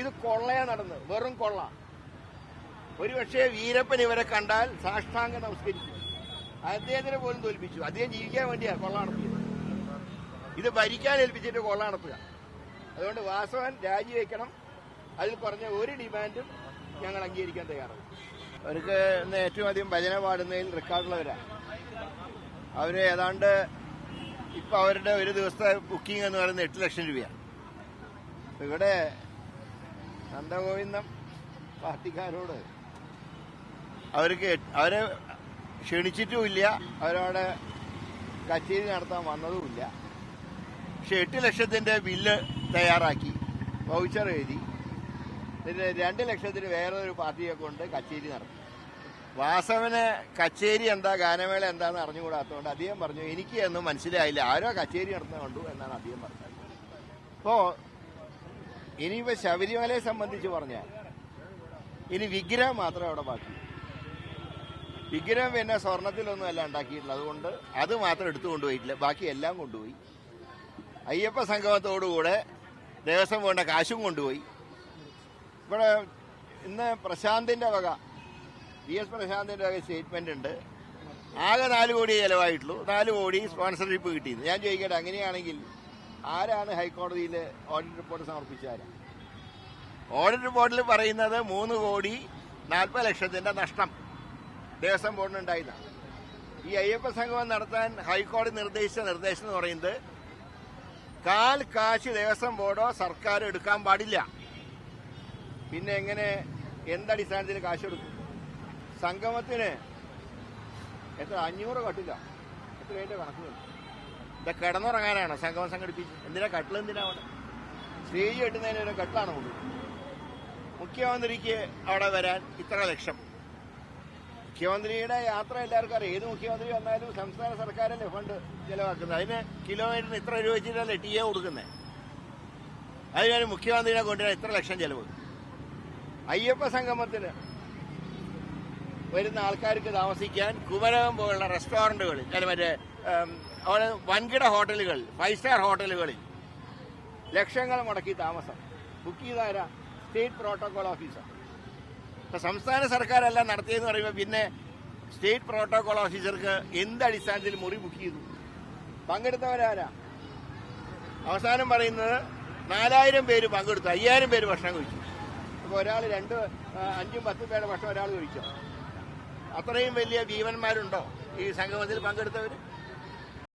ഇത് കൊള്ളയാ നടന്നത്, വെറും കൊള്ള. ഒരുപക്ഷെ വീരപ്പൻ ഇവരെ കണ്ടാൽ സാഷ്ടാംഗം നമസ്കരിക്കും. അദ്ദേഹത്തിനെ പോലും തോൽപ്പിച്ചു. അദ്ദേഹം ജീവിക്കാൻ വേണ്ടിയാ കൊള്ള നടത്തിയത്. ഇത് ഭരിക്കാൻ ഏൽപ്പിച്ചിട്ട് കൊള്ള നടത്തുക. അതുകൊണ്ട് വാസവൻ രാജിവെക്കണം. അതിൽ പറഞ്ഞ ഒരു ഡിമാൻഡും ഞങ്ങൾ അംഗീകരിക്കാൻ തയ്യാറാണ്. അവർക്ക് ഇന്ന് ഏറ്റവും അധികം ഭജന പാടുന്നതിൽ റെക്കോർഡുള്ളവരാണ്. അവര് ഏതാണ്ട് ഇപ്പൊ അവരുടെ ഒരു ദിവസത്തെ ബുക്കിംഗ് എന്ന് പറയുന്നത് 8 ലക്ഷം രൂപയാണ്. ഇവിടെ നന്ദഗോവിന്ദം പാർട്ടിക്കാരോട് അവരെ ക്ഷണിച്ചിട്ടുമില്ല, അവരവിടെ കച്ചേരി നടത്താൻ വന്നതുമില്ല. പക്ഷെ 8 ലക്ഷത്തിന്റെ ബില്ല് തയ്യാറാക്കി വൗച്ചർ എഴുതി. പിന്നെ 2 ലക്ഷത്തിന് വേറൊരു പാർട്ടിയെ കൊണ്ട് കച്ചേരി നടത്തി. വാസവന് കച്ചേരി എന്താ, ഗാനമേള എന്താന്ന് അറിഞ്ഞുകൂടാത്തതുകൊണ്ട് അദ്ദേഹം പറഞ്ഞു എനിക്ക് ഒന്നും മനസ്സിലായില്ല, ആരോ കച്ചേരി നടത്തുന്ന കണ്ടു എന്നാണ് അദ്ദേഹം പറഞ്ഞത്. അപ്പോ ഇനിയിപ്പോ ശബരിമലയെ സംബന്ധിച്ച് പറഞ്ഞാൽ ഇനി വിഗ്രഹം മാത്രമേ അവിടെ ബാക്കി. വിഗ്രഹം പിന്നെ സ്വർണത്തിലൊന്നും അല്ല ഉണ്ടാക്കിയിട്ടുള്ളത്, അതുകൊണ്ട് അത് മാത്രം എടുത്തു കൊണ്ടുപോയിട്ടില്ല, ബാക്കി എല്ലാം കൊണ്ടുപോയി. അയ്യപ്പ സംഗമത്തോടുകൂടെ ദേവസ്വം വേണ്ട കാശും കൊണ്ടുപോയി. ഇവിടെ ഇന്ന് പ്രശാന്തിന്റെ വക, VS പ്രശാന്തിന്റെ വക സ്റ്റേറ്റ്മെന്റ് ഉണ്ട്. ആകെ 4 കോടി ചെലവായിട്ടുള്ളൂ, 4 കോടി സ്പോൺസർഷിപ്പ് കിട്ടിയത്. ഞാൻ ചോദിക്കട്ടെ, അങ്ങനെയാണെങ്കിൽ ആരാണ് ഹൈക്കോടതിയിൽ ഓഡിറ്റ് റിപ്പോർട്ട് സമർപ്പിച്ചാരാ? ഓഡിറ്റ് റിപ്പോർട്ടിൽ പറയുന്നത് 3 കോടി 40 ലക്ഷത്തിന്റെ നഷ്ടം ദേവസ്വം ബോർഡിനുണ്ടായതാണ്. ഈ അയ്യപ്പ സംഗമം നടത്താൻ ഹൈക്കോടതി നിർദ്ദേശിച്ച നിർദ്ദേശം എന്ന് പറയുന്നത് കാൽ കാശ് ദേവസ്വം ബോർഡോ സർക്കാരോ എടുക്കാൻ പാടില്ല. പിന്നെ എങ്ങനെ, എന്തടിസ്ഥാനത്തിന് കാശ് എടുക്കും? സംഗമത്തിന് എത്ര 500 കട്ടില്ല, എത്ര അതിന്റെ കണക്കുകൾ? ഇത് കിടന്നുറങ്ങാനാണോ സംഗമം സംഘടിപ്പിച്ച്? എന്തിനാ കട്ടിൽ? എന്തിനാ അവിടെ സ്റ്റേജ് കെട്ടുന്നതിന് ഒരു കട്ടിലാണ് കൊണ്ടുപോകും. മുഖ്യമന്ത്രിക്ക് അവിടെ വരാൻ ഇത്ര ലക്ഷം. മുഖ്യമന്ത്രിയുടെ യാത്ര എല്ലാവർക്കും അറിയാം. ഏത് മുഖ്യമന്ത്രി വന്നാലും സംസ്ഥാന സർക്കാരല്ലേ ഫണ്ട് ചെലവാക്കുന്നത്. അതിന് കിലോമീറ്ററിന് ഇത്ര രൂപ വെച്ചിട്ടല്ലേ TA കൊടുക്കുന്നത്. അതിന് മുഖ്യമന്ത്രിനെ കൊണ്ടുവരാൻ ഇത്ര ലക്ഷം ചെലവ്. അയ്യപ്പ സംഗമത്തിന് വരുന്ന ആൾക്കാർക്ക് താമസിക്കാൻ കുമരകം പോലുള്ള റെസ്റ്റോറന്റുകളിൽ, അല്ല മറ്റേ വൻകിട ഹോട്ടലുകൾ, 5 സ്റ്റാർ ഹോട്ടലുകളിൽ ലക്ഷങ്ങൾ മുടക്കി താമസം ബുക്ക് ചെയ്താരാ? State protocol officer. ഇപ്പൊ സംസ്ഥാന സർക്കാരല്ല നടത്തിയെന്ന് പറയുമ്പോൾ പിന്നെ സ്റ്റേറ്റ് പ്രോട്ടോകോൾ ഓഫീസർക്ക് എന്ത് അടിസ്ഥാനത്തിൽ മുറി ബുക്ക് ചെയ്തു? പങ്കെടുത്തവരാരാ? അവസാനം പറയുന്നത് 4000 പേര് പങ്കെടുത്തു, 5000 പേര് ഭക്ഷണം കഴിച്ചു. അപ്പോൾ ഒരാൾ 2, 5, 10 പേരുടെ ഭക്ഷണം ഒരാൾ കഴിച്ചോ? അത്രയും വലിയ ഭീമന്മാരുണ്ടോ ഈ സംഗമത്തിൽ പങ്കെടുത്തവർ?